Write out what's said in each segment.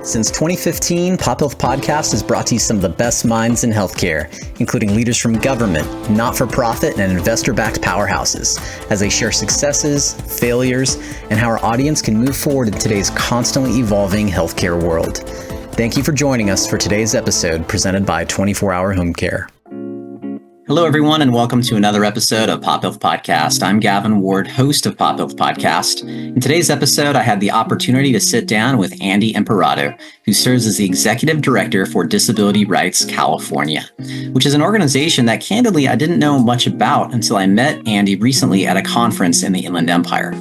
Since 2015, Pop Health Podcast has brought to you some of the best minds in healthcare, including leaders from government, not-for-profit, and investor-backed powerhouses, as they share successes, failures, and how our audience can move forward in today's constantly evolving healthcare world. Thank you for joining us for today's episode presented by 24 Hour Home Care. Hello, everyone, and welcome to another episode of Pop Health Podcast. I'm Gavin Ward, host of Pop Health Podcast. In today's episode, I had the opportunity to sit down with Andy Imparato, who serves as the Executive Director for Disability Rights California, which is an organization that, candidly, I didn't know much about until I met Andy recently at a conference in the Inland Empire.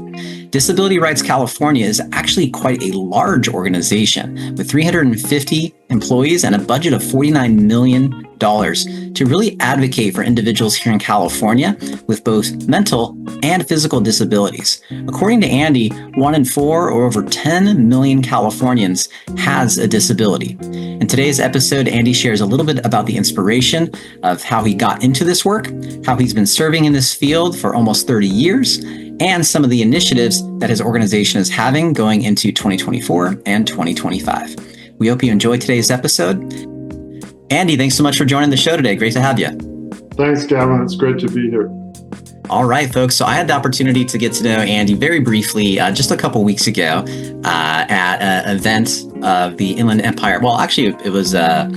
Disability Rights California is actually quite a large organization with 350 employees and a budget of $49 million to really advocate for individuals here in California with both mental and physical disabilities. According to Andy, 1 in 4 or over 10 million Californians has a disability. In today's episode, Andy shares a little bit about the inspiration of how he got into this work, how he's been serving in this field for almost 30 years, and some of the initiatives that his organization is having going into 2024 and 2025. We hope you enjoyed today's episode. Andy, thanks so much for joining the show today. Great to have you. Thanks, Gavin. It's great to be here. All right, folks. So I had the opportunity to get to know Andy very briefly just a couple weeks ago at an event of the Inland Empire. Well, actually, it was a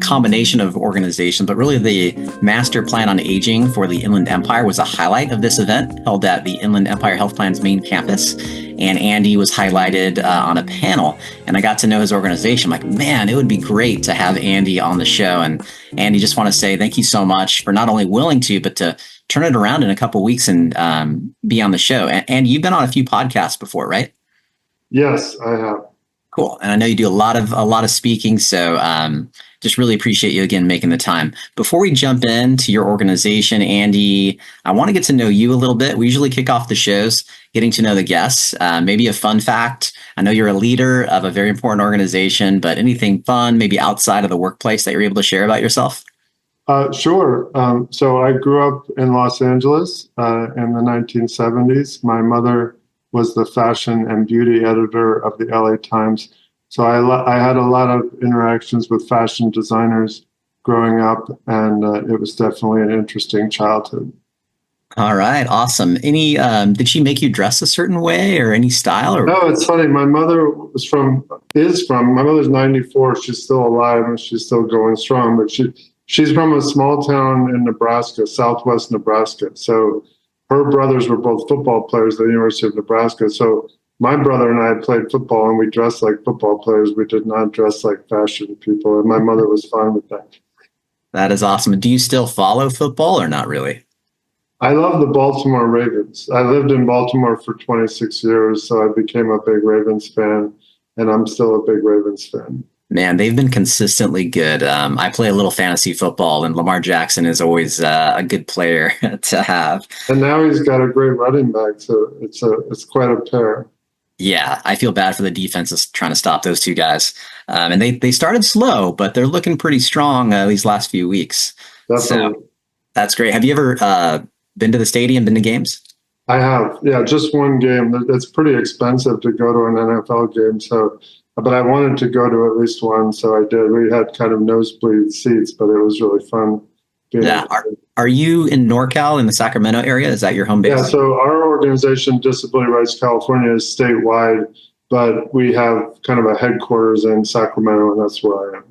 combination of organizations, but really the Master Plan on Aging for the Inland Empire was a highlight of this event held at the Inland Empire Health Plan's main campus. And Andy was highlighted on a panel, and I got to know his organization. I'm like, man, it would be great to have Andy on the show. And Andy, just want to say thank you so much for not only willing to, but to turn it around in a couple of weeks and be on the show. And you've been on a few podcasts before, right? Yes, I have. Cool. And I know you do a lot of speaking. So just really appreciate you again making the time. Before we jump into your organization, Andy, I want to get to know you a little bit. We usually kick off the shows getting to know the guests. Maybe a fun fact. I know you're a leader of a very important organization, but anything fun, maybe outside of the workplace that you're able to share about yourself? Sure. So I grew up in Los Angeles in the 1970s. My mother was the fashion and beauty editor of the LA Times. So I had a lot of interactions with fashion designers growing up, and it was definitely an interesting childhood. All right. Awesome. Did she make you dress a certain way or any style? Or? No, it's funny. My mother my mother's 94. She's still alive and she's still going strong, but she's from a small town in Nebraska, southwest Nebraska. So her brothers were both football players at the University of Nebraska. So my brother and I played football, and we dressed like football players. We did not dress like fashion people, and my mother was fine with that. That is awesome. Do you still follow football or not really? I love the Baltimore Ravens. I lived in Baltimore for 26 years, so I became a big Ravens fan, and I'm still a big Ravens fan. Man, they've been consistently good. I play a little fantasy football, and Lamar Jackson is always a good player to have. And now he's got a great running back, so it's quite a pair. Yeah, I feel bad for the defense trying to stop those two guys. And they started slow, but they're looking pretty strong these last few weeks. Definitely. So that's great. Have you ever been to the stadium, been to games? I have. Yeah, just one game. It's pretty expensive to go to an NFL game, but I wanted to go to at least one, so I did. We had kind of nosebleed seats, but it was really fun. Yeah. Are you in NorCal in the Sacramento area? Is that your home base? Yeah, so our organization, Disability Rights California, is statewide, but we have kind of a headquarters in Sacramento, and that's where I am.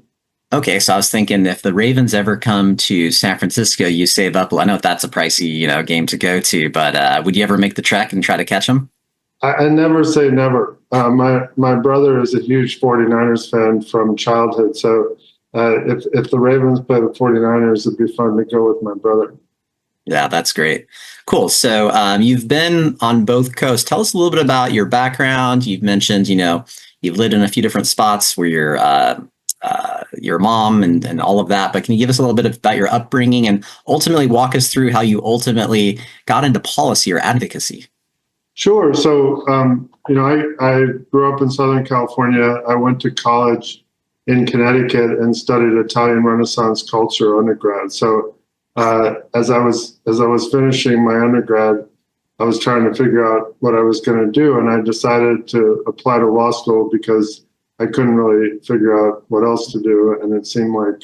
Okay, so I was thinking if the Ravens ever come to San Francisco, you save up. I know that's a pricey, game to go to, but would you ever make the trek and try to catch them? I never say never. My brother is a huge 49ers fan from childhood, so if the Ravens play the 49ers, it'd be fun to go with my brother. Yeah, that's great. Cool. So you've been on both coasts. Tell us a little bit about your background. You've mentioned, you've lived in a few different spots where your mom and all of that. But can you give us a little bit about your upbringing and ultimately walk us through how you ultimately got into policy or advocacy? Sure. So, I grew up in Southern California. I went to college in Connecticut and studied Italian Renaissance culture undergrad. So as I was finishing my undergrad, I was trying to figure out what I was going to do, and I decided to apply to law school because I couldn't really figure out what else to do, and it seemed like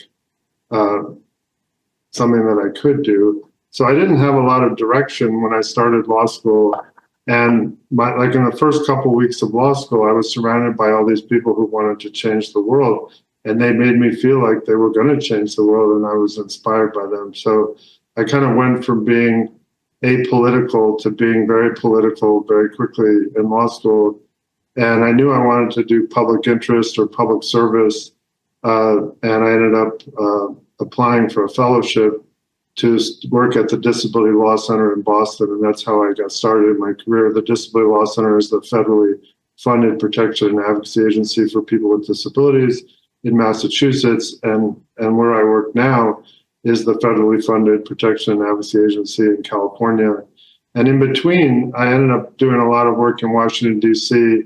something that I could do. So I didn't have a lot of direction when I started law school. And like in the first couple of weeks of law school, I was surrounded by all these people who wanted to change the world. And they made me feel like they were going to change the world, and I was inspired by them. So I kind of went from being apolitical to being very political very quickly in law school. And I knew I wanted to do public interest or public service. And I ended up applying for a fellowship to work at the Disability Law Center in Boston. And that's how I got started in my career. The Disability Law Center is the federally funded protection and advocacy agency for people with disabilities in Massachusetts. And where I work now is the federally funded protection and advocacy agency in California. And in between, I ended up doing a lot of work in Washington, D.C.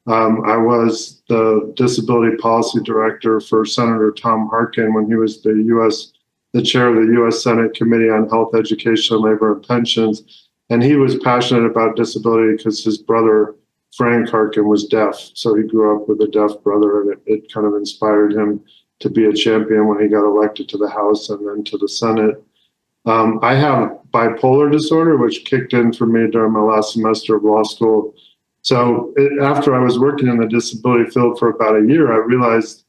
I was the disability policy director for Senator Tom Harkin when he was the chair of the U.S. Senate Committee on Health, Education, Labor, and Pensions. And he was passionate about disability because his brother, Frank Harkin, was deaf. So he grew up with a deaf brother, and it kind of inspired him to be a champion when he got elected to the House and then to the Senate. I have bipolar disorder, which kicked in for me during my last semester of law school. So after I was working in the disability field for about a year, I realized,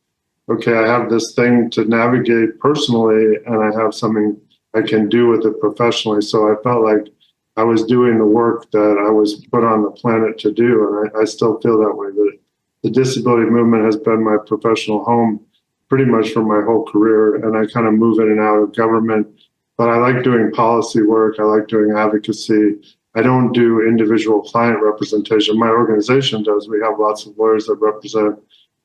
okay, I have this thing to navigate personally, and I have something I can do with it professionally. So I felt like I was doing the work that I was put on the planet to do, and I still feel that way. The disability movement has been my professional home pretty much for my whole career, and I kind of move in and out of government. But I like doing policy work. I like doing advocacy. I don't do individual client representation. My organization does. We have lots of lawyers that represent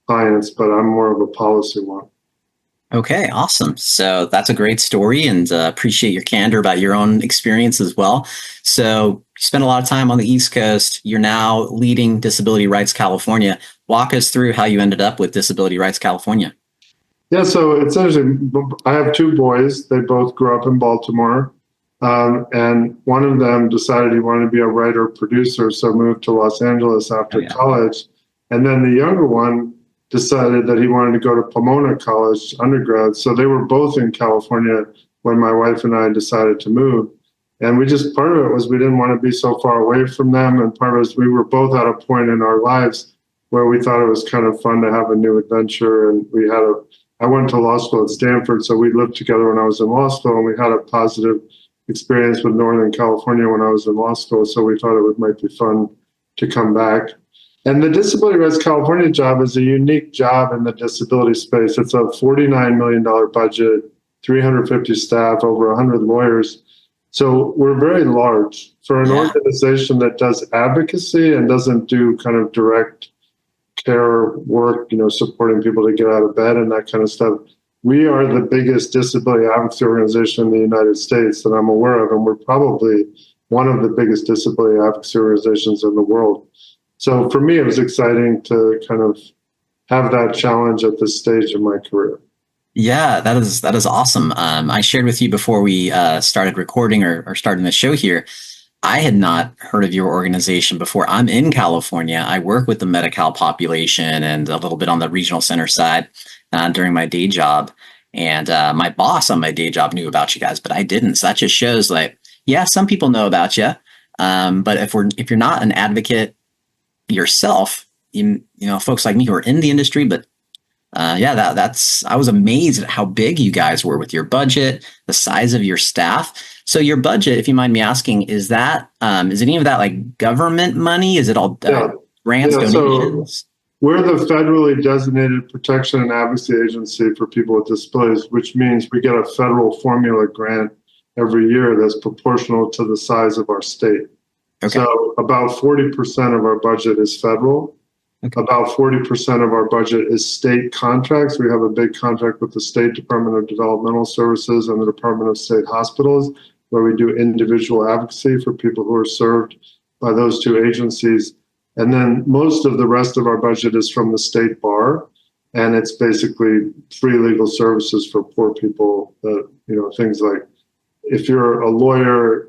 clients, but I'm more of a policy one. Okay, awesome. So that's a great story, and appreciate your candor about your own experience as well. So you spent a lot of time on the East Coast. You're now leading Disability Rights California. Walk us through how you ended up with Disability Rights California. Yeah, so it's interesting. I have two boys. They both grew up in Baltimore. And one of them decided he wanted to be a writer producer, so moved to Los Angeles after college. And then the younger one decided that he wanted to go to Pomona College undergrad. So they were both in California when my wife and I decided to move. And part of it was we didn't want to be so far away from them. And part of it was we were both at a point in our lives where we thought it was kind of fun to have a new adventure. And I went to law school at Stanford, so we lived together when I was in law school, and we had a positive experience with Northern California when I was in law school. So we thought it might be fun to come back. And the Disability Rights California job is a unique job in the disability space. It's a $49 million budget, 350 staff, over 100 lawyers. So we're very large for an organization that does advocacy and doesn't do kind of direct care work, supporting people to get out of bed and that kind of stuff. We are the biggest disability advocacy organization in the United States that I'm aware of, and we're probably one of the biggest disability advocacy organizations in the world. So for me, it was exciting to kind of have that challenge at this stage in my career. Yeah, that is awesome. I shared with you before we started recording or starting the show here. I had not heard of your organization before. I'm in California. I work with the Medi-Cal population and a little bit on the regional center side during my day job. And my boss on my day job knew about you guys, but I didn't. So that just shows some people know about you. But if you're not an advocate yourself, folks like me who are in the industry, but I was amazed at how big you guys were with your budget, the size of your staff. So your budget, if you mind me asking, is any of that like government money? Is it all grants, donations? So we're the federally designated protection and advocacy agency for people with disabilities, which means we get a federal formula grant every year that's proportional to the size of our state. Okay. So about 40% of our budget is federal. Okay. About 40% of our budget is state contracts. We have a big contract with the State Department of Developmental Services and the Department of State Hospitals, where we do individual advocacy for people who are served by those two agencies. And then most of the rest of our budget is from the state bar. And it's basically free legal services for poor people. Things like if you're a lawyer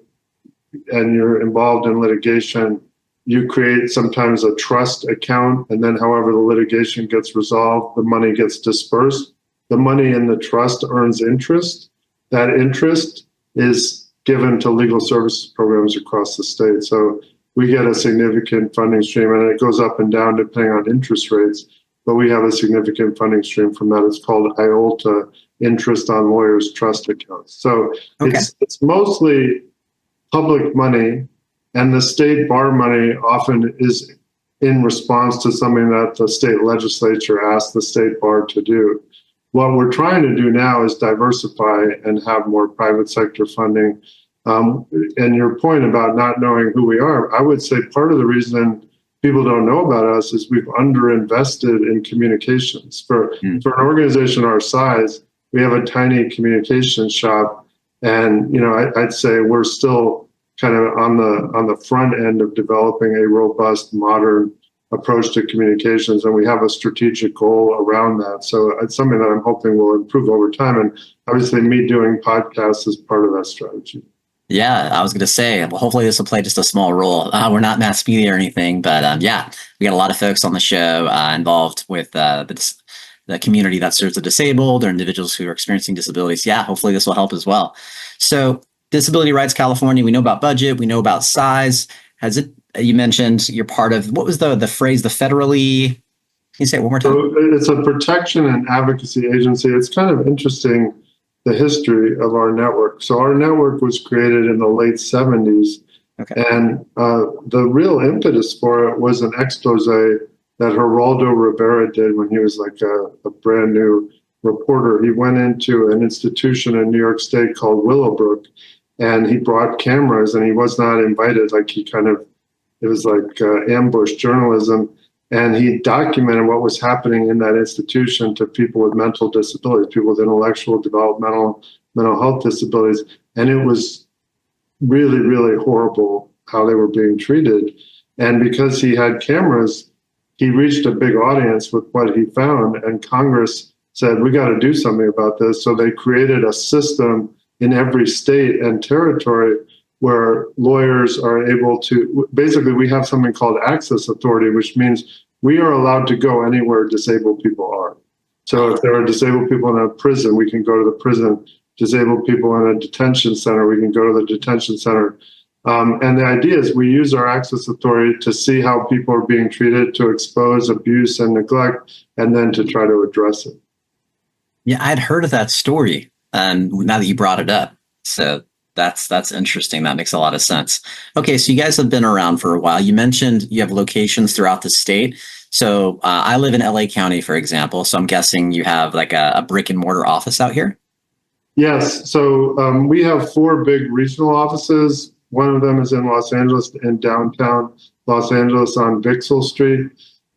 and you're involved in litigation, you create sometimes a trust account, and then however the litigation gets resolved, the money gets dispersed. The money in the trust earns interest. That interest is given to legal services programs across the state. So we get a significant funding stream, and it goes up and down depending on interest rates, but we have a significant funding stream from that. It's called IOLTA, Interest on Lawyers' Trust Accounts. So it's mostly public money, and the state bar money often is in response to something that the state legislature asked the state bar to do. What we're trying to do now is diversify and have more private sector funding. And your point about not knowing who we are, I would say part of the reason people don't know about us is we've underinvested in communications. For an organization our size, we have a tiny communications shop, and I'd say we're still kind of on the front end of developing a robust, modern approach to communications, and we have a strategic goal around that. So it's something that I'm hoping will improve over time, and obviously me doing podcasts is part of that strategy. Yeah, I was going to say, well, hopefully this will play just a small role. We're not mass media or anything, but yeah, we got a lot of folks on the show involved with the community that serves the disabled or individuals who are experiencing disabilities. Yeah, hopefully this will help as well. So Disability Rights California, we know about budget, we know about size. You mentioned you're part of, what was the phrase, the federally, can you say it one more time? So it's a protection and advocacy agency. It's kind of interesting, the history of our network. So our network was created in the late 70s. Okay. And the real impetus for it was an expose that Geraldo Rivera did when he was like a brand new reporter. He went into an institution in New York State called Willowbrook, and he brought cameras, and he was not invited. It was like ambush journalism. And he documented what was happening in that institution to people with mental disabilities, people with intellectual, developmental, mental health disabilities. And it was really, really horrible how they were being treated. And because he had cameras, he reached a big audience with what he found. And Congress said, we got to do something about this. So they created a system in every state and territory where lawyers are able to, basically we have something called access authority, which means we are allowed to go anywhere disabled people are. So if there are disabled people in a prison, we can go to the prison. Disabled people in a detention center, we can go to the detention center. And the idea is we use our access authority to see how people are being treated, to expose abuse and neglect, and then to try to address it. Yeah, I'd heard of that story, and now that you brought it up. So that's interesting. That makes a lot of sense. Okay, so you guys have been around for a while. You mentioned you have locations throughout the state. So I live in LA County, for example. So I'm guessing you have like a brick and mortar office out here? Yes. So we have 4 big regional offices. One of them is in Los Angeles, in downtown Los Angeles on Vixel Street.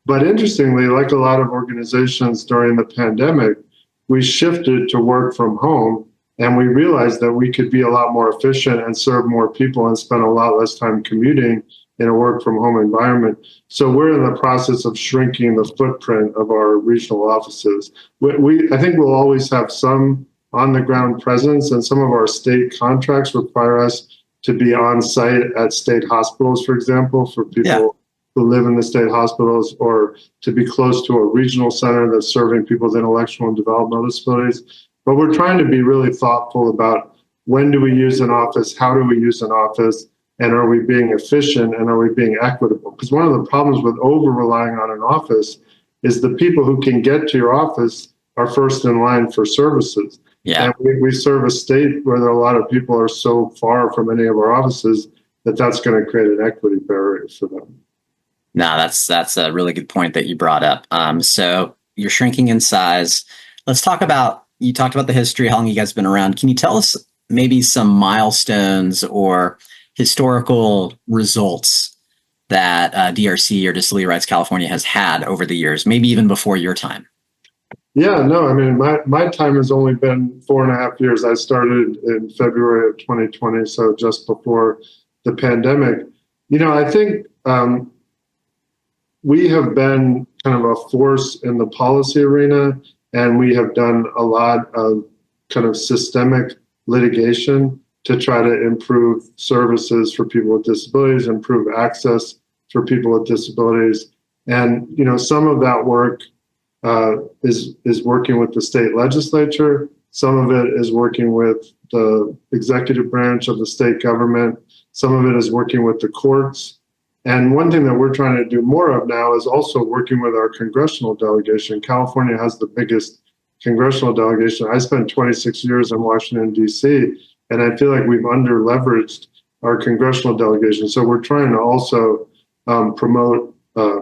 But interestingly, like a lot of organizations during the pandemic, we shifted to work from home. And we realized that we could be a lot more efficient and serve more people and spend a lot less time commuting in a work from home environment. So we're in the process of shrinking the footprint of our regional offices. I think we'll always have some on the ground presence, and some of our state contracts require us to be on site at state hospitals, for example, for people who live in the state hospitals, or to be close to a regional center that's serving people with intellectual and developmental disabilities. But we're trying to be really thoughtful about when do we use an office, how do we use an office, and are we being efficient, and are we being equitable? Because one of the problems with over-relying on an office is the people who can get to your office are first in line for services. Yeah. And we serve a state where there are a lot of people are so far from any of our offices that's going to create an equity barrier for them. No, that's a really good point that you brought up. So you're shrinking in size. Let's talk about, you talked about the history, how long you guys have been around. Can you tell us maybe some milestones or historical results that DRC or Disability Rights California has had over the years, maybe even before your time? Yeah, no, I mean, my time has only been 4.5 years. I started in February of 2020, so just before the pandemic. I think we have been kind of a force in the policy arena, and we have done a lot of kind of systemic litigation to try to improve services for people with disabilities, improve access for people with disabilities. And, some of that work is working with the state legislature. Some of it is working with the executive branch of the state government. Some of it is working with the courts. And one thing that we're trying to do more of now is also working with our congressional delegation. California has the biggest congressional delegation. I spent 26 years in Washington, D.C., and I feel like we've under-leveraged our congressional delegation. So we're trying to also promote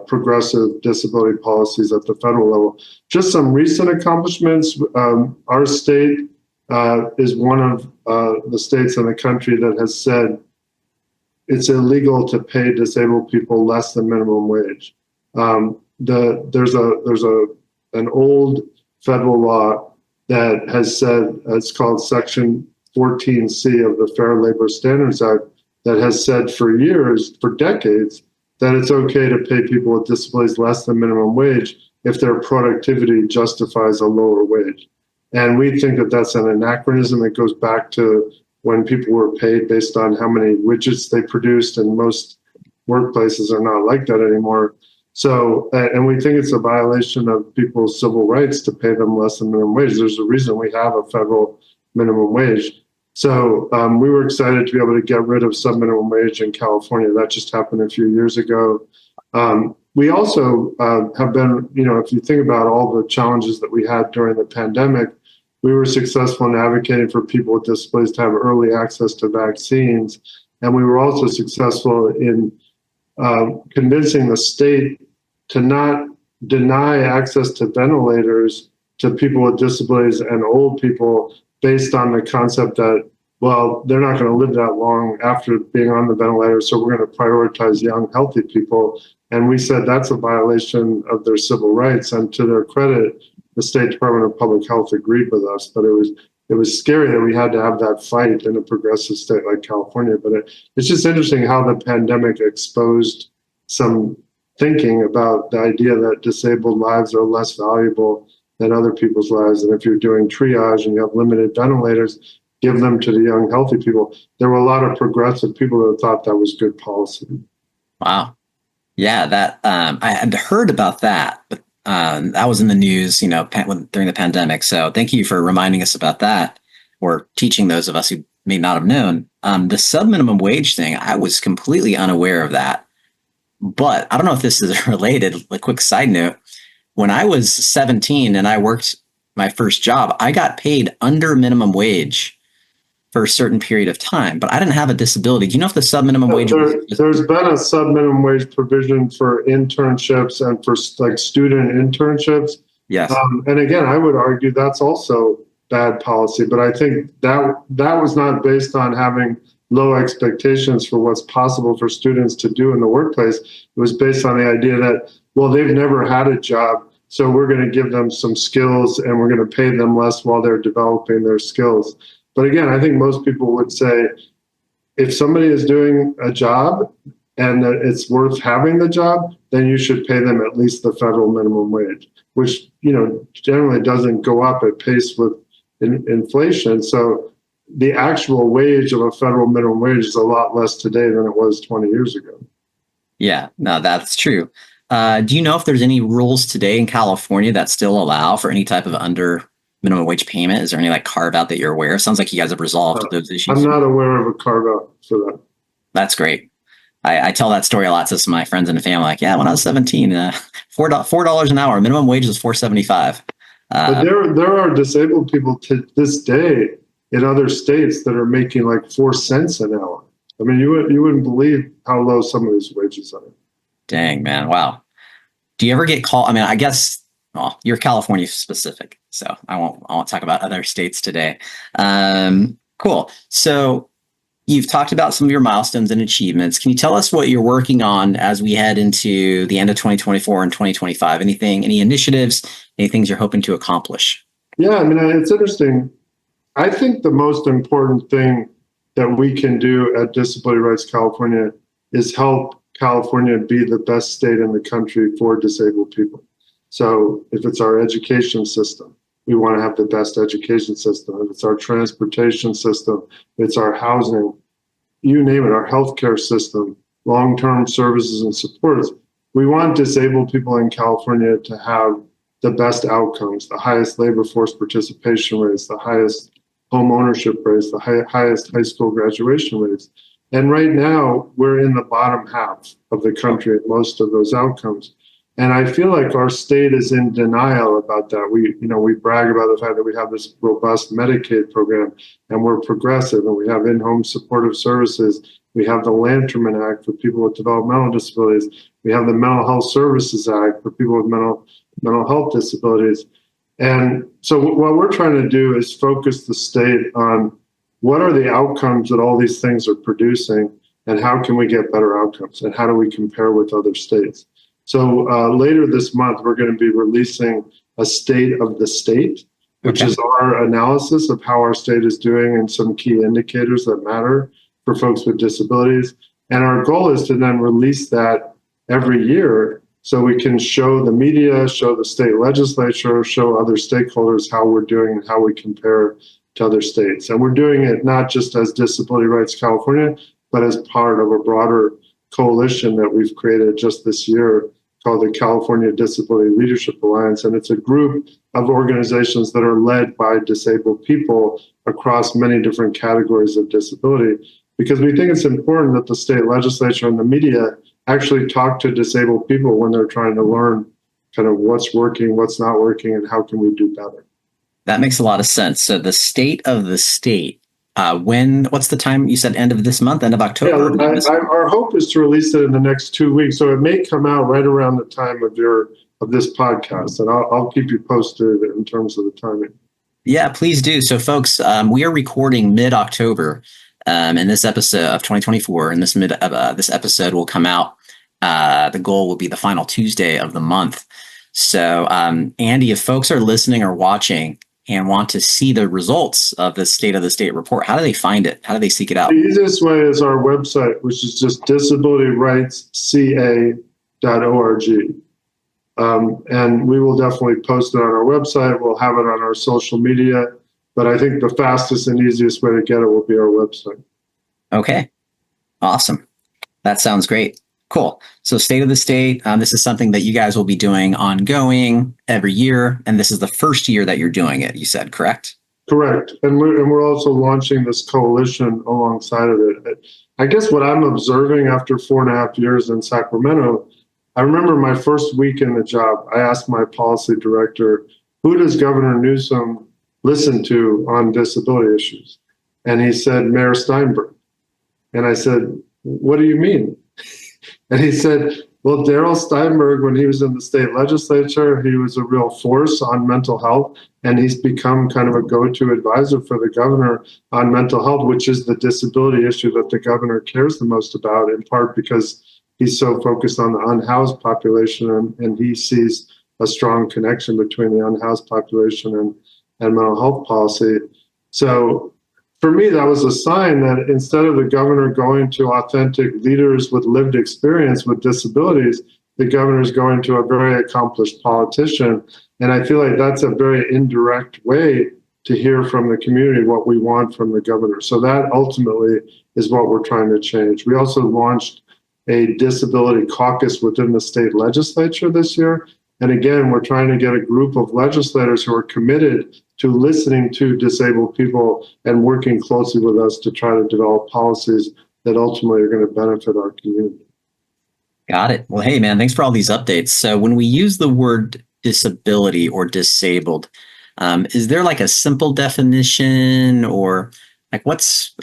progressive disability policies at the federal level. Just some recent accomplishments. Our state is one of the states in the country that has said it's illegal to pay disabled people less than minimum wage. There's an old federal law that has said, it's called Section 14C of the Fair Labor Standards Act, that has said for years, for decades, that it's okay to pay people with disabilities less than minimum wage if their productivity justifies a lower wage. And we think that that's an anachronism. It goes back to when people were paid based on how many widgets they produced, and most workplaces are not like that anymore. So, and we think it's a violation of people's civil rights to pay them less than minimum wage. There's a reason we have a federal minimum wage. So we were excited to be able to get rid of subminimum wage in California. That just happened a few years ago. We also have been, if you think about all the challenges that we had during the pandemic, we were successful in advocating for people with disabilities to have early access to vaccines. And we were also successful in convincing the state to not deny access to ventilators to people with disabilities and old people based on the concept that, well, they're not going to live that long after being on the ventilator, so we're going to prioritize young, healthy people. And we said that's a violation of their civil rights. And to their credit, the State Department of Public Health agreed with us, but it was scary that we had to have that fight in a progressive state like California. But it's just interesting how the pandemic exposed some thinking about the idea that disabled lives are less valuable than other people's lives. And if you're doing triage and you have limited ventilators, give them to the young, healthy people. There were a lot of progressive people that thought that was good policy. Wow. Yeah, that I had heard about that, but that was in the news, during the pandemic. So thank you for reminding us about that, or teaching those of us who may not have known. The sub-minimum wage thing, I was completely unaware of that. But I don't know if this is related. A quick side note. When I was 17 and I worked my first job, I got paid under minimum wage for a certain period of time, but I didn't have a disability. Do you know if the sub-minimum wage? There's been a sub-minimum wage provision for internships and for like student internships. Yes. And again, I would argue that's also bad policy, but I think that was not based on having low expectations for what's possible for students to do in the workplace. It was based on the idea that, well, they've never had a job, so we're going to give them some skills and we're going to pay them less while they're developing their skills. But again, I think most people would say if somebody is doing a job and that it's worth having the job, then you should pay them at least the federal minimum wage, which generally doesn't go up at pace with inflation. So the actual wage of a federal minimum wage is a lot less today than it was 20 years ago. Yeah, no, that's true. Do you know if there's any rules today in California that still allow for any type of under minimum wage payment? Is there any carve out that you're aware of? Sounds like you guys have resolved those issues. I'm not aware of a carve out for that. That's great. I tell that story a lot to some of my friends and family. Like, yeah, when I was 17, $4 an hour, minimum wage was $4.75. But there are disabled people to this day in other states that are making like 4 cents an hour. I mean, you wouldn't believe how low some of these wages are. Dang, man. Wow. Do you ever get called? I mean, I guess, well, you're California specific, so I won't talk about other states today. Cool. So you've talked about some of your milestones and achievements. Can you tell us what you're working on as we head into the end of 2024 and 2025? Any initiatives, any things you're hoping to accomplish? Yeah, I mean, it's interesting. I think the most important thing that we can do at Disability Rights California is help California be the best state in the country for disabled people. So if it's our education system, we want to have the best education system. If it's our transportation system, if it's our housing, you name it, our healthcare system, long-term services and supports. We want disabled people in California to have the best outcomes, the highest labor force participation rates, the highest home ownership rates, the highest high school graduation rates. And right now, we're in the bottom half of the country at most of those outcomes. And I feel like our state is in denial about that. We brag about the fact that we have this robust Medicaid program and we're progressive and we have in-home supportive services. We have the Lanterman Act for people with developmental disabilities. We have the Mental Health Services Act for people with mental health disabilities. And so what we're trying to do is focus the state on what are the outcomes that all these things are producing and how can we get better outcomes and how do we compare with other states. So later this month, we're going to be releasing a state of the state, which is our analysis of how our state is doing and some key indicators that matter for folks with disabilities. And our goal is to then release that every year so we can show the media, show the state legislature, show other stakeholders how we're doing and how we compare to other states. And we're doing it not just as Disability Rights California, but as part of a broader coalition that we've created just this year called the California Disability Leadership Alliance. And it's a group of organizations that are led by disabled people across many different categories of disability, because we think it's important that the state legislature and the media actually talk to disabled people when they're trying to learn kind of what's working, what's not working, and how can we do better. That makes a lot of sense. So the state of the state, what's the time you said, end of this month, end of October? Yeah, our hope is to release it in the next 2 weeks. So it may come out right around the time of this podcast, and I'll keep you posted in terms of the timing. Yeah, please do. So folks, we are recording mid-October in this episode of 2024, and this episode will come out. The goal will be the final Tuesday of the month. So Andy, if folks are listening or watching and want to see the results of the State of the State report, how do they find it? How do they seek it out? The easiest way is our website, which is just disabilityrightsca.org. And we will definitely post it on our website. We'll have it on our social media. But I think the fastest and easiest way to get it will be our website. Okay. Awesome. That sounds great. Cool. So State of the State, this is something that you guys will be doing ongoing every year. And this is the first year that you're doing it, you said, correct? Correct. And we're also launching this coalition alongside of it. I guess what I'm observing after 4.5 years in Sacramento, I remember my first week in the job, I asked my policy director, who does Governor Newsom listen to on disability issues? And he said, Mayor Steinberg. And I said, what do you mean? And he said, well, Darrell Steinberg, when he was in the state legislature, he was a real force on mental health. And he's become kind of a go-to advisor for the governor on mental health, which is the disability issue that the governor cares the most about, in part because he's so focused on the unhoused population, and he sees a strong connection between the unhoused population and mental health policy. So for me, that was a sign that instead of the governor going to authentic leaders with lived experience with disabilities, the governor is going to a very accomplished politician. And I feel like that's a very indirect way to hear from the community what we want from the governor. So that ultimately is what we're trying to change. We also launched a disability caucus within the state legislature this year. And again, we're trying to get a group of legislators who are committed to listening to disabled people and working closely with us to try to develop policies that ultimately are going to benefit our community. Got it. Well, hey, man, thanks for all these updates. So when we use the word disability or disabled, is there like a simple definition, or like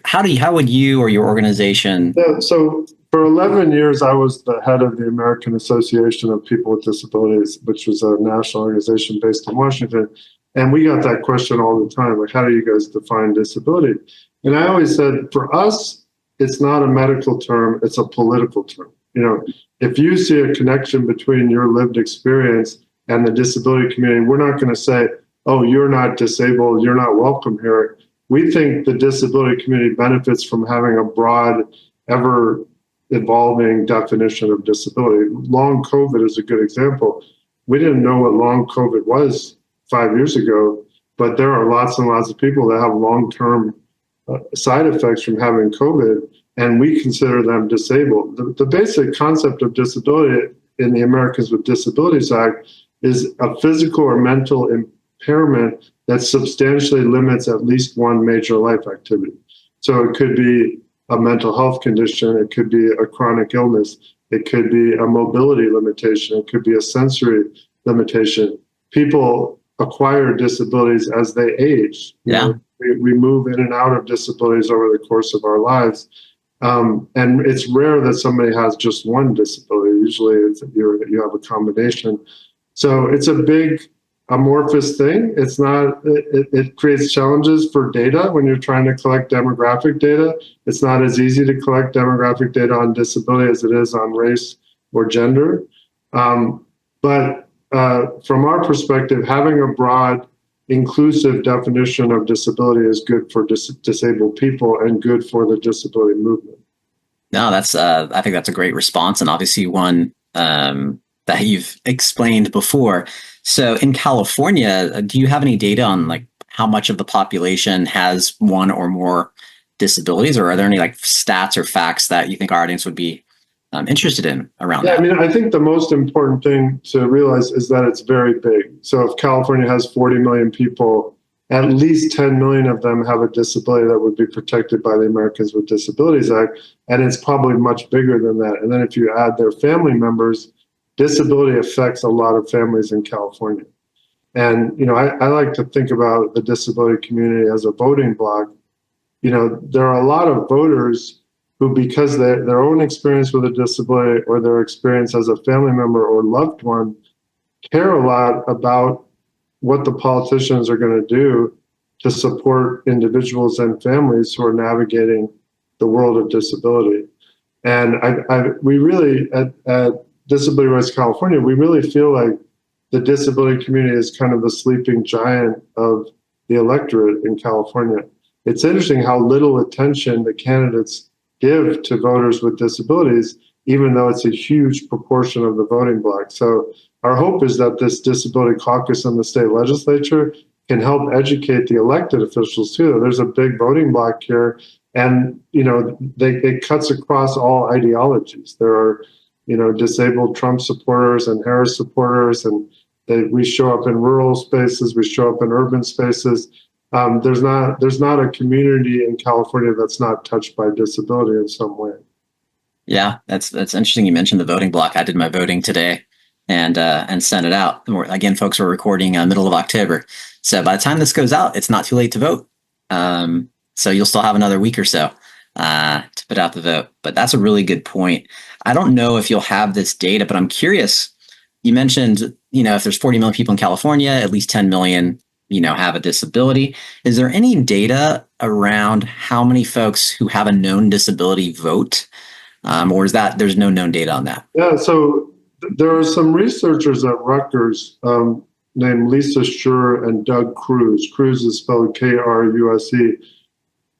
how would you or your organization? Yeah, so for 11 years, I was the head of the American Association of People with Disabilities, which was a national organization based in Washington. And we got that question all the time, like, how do you guys define disability? And I always said, for us, it's not a medical term, it's a political term. You know, if you see a connection between your lived experience and the disability community, we're not going to say, oh, you're not disabled, you're not welcome here. We think the disability community benefits from having a broad, ever evolving definition of disability. Long COVID is a good example. We didn't know what long COVID was 5 years ago, but there are lots and lots of people that have long-term side effects from having COVID. and we consider them disabled. The basic concept of disability in the Americans with Disabilities Act is a physical or mental impairment that substantially limits at least one major life activity. So it could be a mental health condition, it could be a chronic illness, it could be a mobility limitation, it could be a sensory limitation. People acquire disabilities as they age. We move in and out of disabilities over the course of our lives. And it's rare that somebody has just one disability. Usually you have a combination. So it's a big amorphous thing. It's not, it creates challenges for data when you're trying to collect demographic data. It's not as easy to collect demographic data on disability as it is on race or gender. But from our perspective, having a broad, inclusive definition of disability is good for disabled people and good for the disability movement. No, that's I think that's a great response, and obviously one that you've explained before. So in California, do you have any data on like how much of the population has one or more disabilities, or are there any like stats or facts that you think our audience would be interested in around that? I mean, I think the most important thing to realize is that it's very big. So if California has 40 million people, at least 10 million of them have a disability that would be protected by the Americans with Disabilities Act, and it's probably much bigger than that. And then if you add their family members, disability affects a lot of families in California. And, you know, I like to think about the disability community as a voting bloc. You know, there are a lot of voters who, because their own experience with a disability or their experience as a family member or loved one, care a lot about what the politicians are going to do to support individuals and families who are navigating the world of disability. And we really, at Disability Rights California, we really feel like the disability community is kind of the sleeping giant of the electorate in California. It's interesting how little attention the candidates give to voters with disabilities, even though it's a huge proportion of the voting bloc. So our hope is that this disability caucus in the state legislature can help educate the elected officials too. There's a big voting bloc here, and you know, it cuts across all ideologies. There are, you know, disabled Trump supporters and Harris supporters, and we show up in rural spaces, we show up in urban spaces. There's not a community in California that's not touched by disability in some way. Yeah, that's interesting. You mentioned the voting block. I did my voting today and sent it out. Again, folks, we're recording middle of October, so by the time this goes out, it's not too late to vote. So you'll still have another week or so to put out the vote. But that's a really good point. I don't know if you'll have this data, but I'm curious. You mentioned, you know, if there's 40 million people in California, at least 10 million, you know, have a disability. Is there any data around how many folks who have a known disability vote? Or is that there's no known data on that? Yeah, so there are some researchers at Rutgers named Lisa Schur and Doug Cruz. Cruz is spelled Kruse.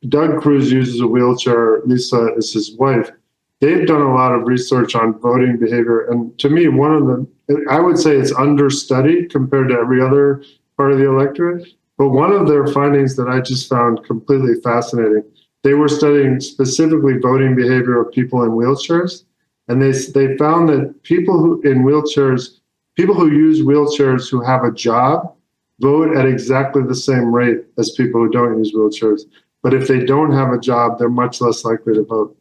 Doug Cruz uses a wheelchair. Lisa is his wife. They've done a lot of research on voting behavior. And to me, I would say it's understudied compared to every other part of the electorate. But one of their findings that I just found completely fascinating, they were studying specifically voting behavior of people in wheelchairs. And they found that people who use wheelchairs who have a job vote at exactly the same rate as people who don't use wheelchairs. But if they don't have a job, they're much less likely to vote.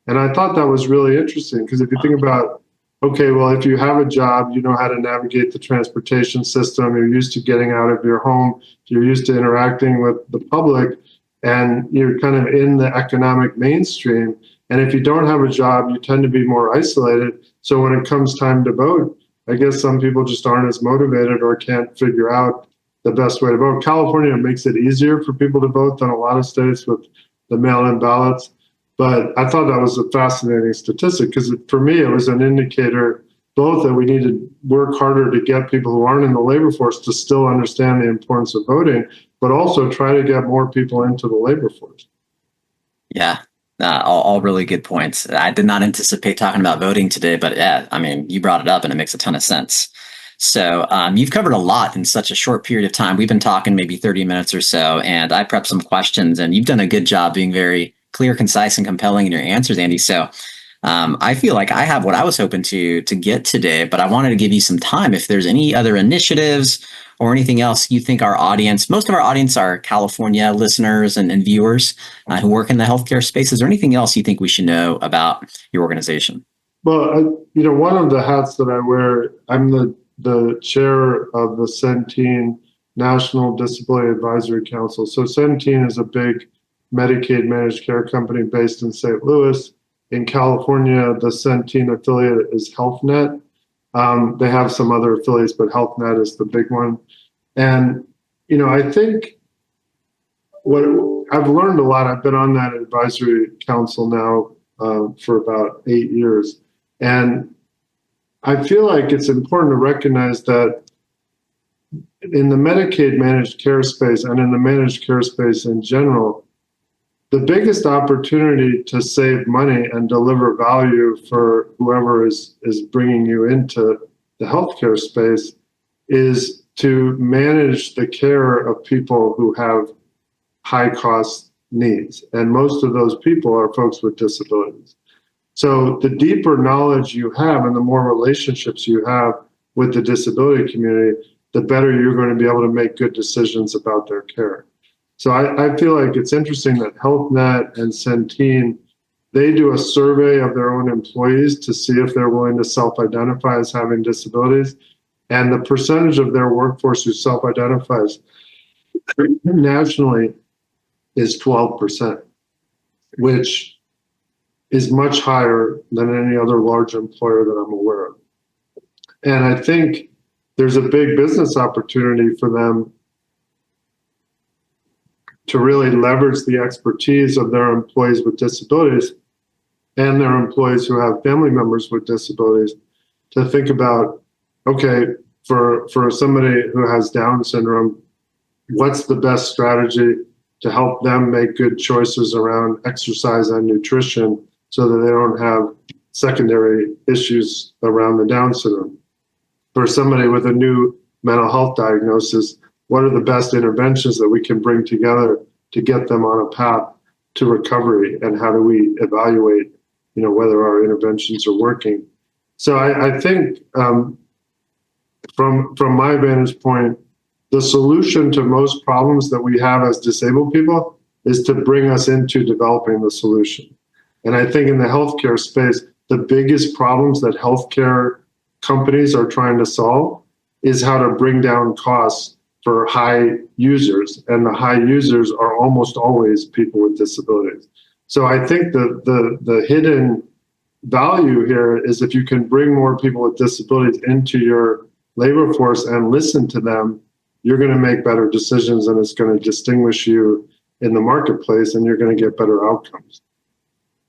And I thought that was really interesting, because if you think about, okay, well, if you have a job, you know how to navigate the transportation system, you're used to getting out of your home, you're used to interacting with the public, and you're kind of in the economic mainstream. And if you don't have a job, you tend to be more isolated. So when it comes time to vote, I guess some people just aren't as motivated or can't figure out the best way to vote. California makes it easier for people to vote than a lot of states with the mail-in ballots. But I thought that was a fascinating statistic, because for me, it was an indicator both that we need to work harder to get people who aren't in the labor force to still understand the importance of voting, but also try to get more people into the labor force. Yeah, all really good points. I did not anticipate talking about voting today, but yeah, I mean, you brought it up and it makes a ton of sense. So you've covered a lot in such a short period of time. We've been talking maybe 30 minutes or so, and I prepped some questions, and you've done a good job being very clear, concise, and compelling in your answers, Andy. So I feel like I have what I was hoping to get today, but I wanted to give you some time if there's any other initiatives or anything else you think our audience, most of our audience are California listeners and viewers who work in the healthcare space. Is there anything else you think we should know about your organization? Well, one of the hats that I wear, I'm the chair of the Centene National Disability Advisory Council. So Centene is a big Medicaid managed care company based in St. Louis. In California, the Centene affiliate is HealthNet. They have some other affiliates, but HealthNet is the big one. And, I think what I've learned a lot. I've been on that advisory council now for about 8 years. And I feel like it's important to recognize that in the Medicaid managed care space and in the managed care space in general, the biggest opportunity to save money and deliver value for whoever is bringing you into the healthcare space is to manage the care of people who have high cost needs. And most of those people are folks with disabilities. So the deeper knowledge you have and the more relationships you have with the disability community, the better you're going to be able to make good decisions about their care. So I feel like it's interesting that HealthNet and Centene, they do a survey of their own employees to see if they're willing to self-identify as having disabilities. And the percentage of their workforce who self-identifies nationally is 12%, which is much higher than any other large employer that I'm aware of. And I think there's a big business opportunity for them to really leverage the expertise of their employees with disabilities and their employees who have family members with disabilities to think about, okay, for somebody who has Down syndrome, what's the best strategy to help them make good choices around exercise and nutrition so that they don't have secondary issues around the Down syndrome? For somebody with a new mental health diagnosis, what are the best interventions that we can bring together to get them on a path to recovery? And how do we evaluate, whether our interventions are working? So I think from my vantage point, the solution to most problems that we have as disabled people is to bring us into developing the solution. And I think in the healthcare space, the biggest problems that healthcare companies are trying to solve is how to bring down costs for high users. And the high users are almost always people with disabilities. So I think the hidden value here is if you can bring more people with disabilities into your labor force and listen to them, you're going to make better decisions and it's going to distinguish you in the marketplace and you're going to get better outcomes.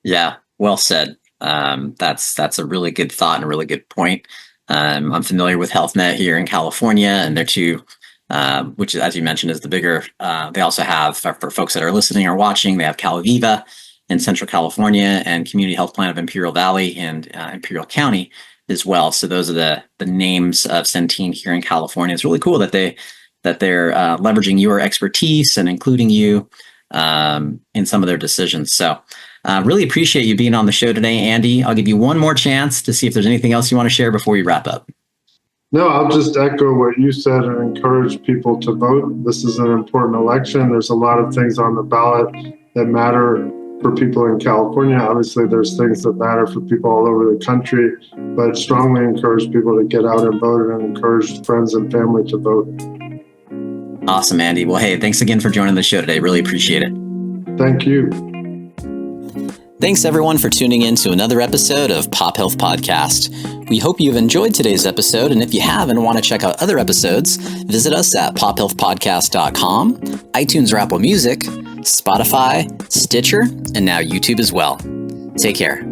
Yeah, well said. That's a really good thought and a really good point. I'm familiar with HealthNet here in California, and they're two, which, as you mentioned, is the bigger. They also have, for folks that are listening or watching, they have CalViva in Central California and Community Health Plan of Imperial Valley and Imperial County as well. So those are the names of Centene here in California. It's really cool that they're leveraging your expertise and including you in some of their decisions. So really appreciate you being on the show today, Andy. I'll give you one more chance to see if there's anything else you want to share before we wrap up. No, I'll just echo what you said and encourage people to vote. This is an important election. There's a lot of things on the ballot that matter for people in California. Obviously, there's things that matter for people all over the country, but strongly encourage people to get out and vote and encourage friends and family to vote. Awesome, Andy. Well, hey, thanks again for joining the show today. Really appreciate it. Thank you. Thanks everyone for tuning in to another episode of Pop Health Podcast. We hope you've enjoyed today's episode, and if you have and want to check out other episodes, visit us at pophealthpodcast.com, iTunes or Apple Music, Spotify, Stitcher, and now YouTube as well. Take care.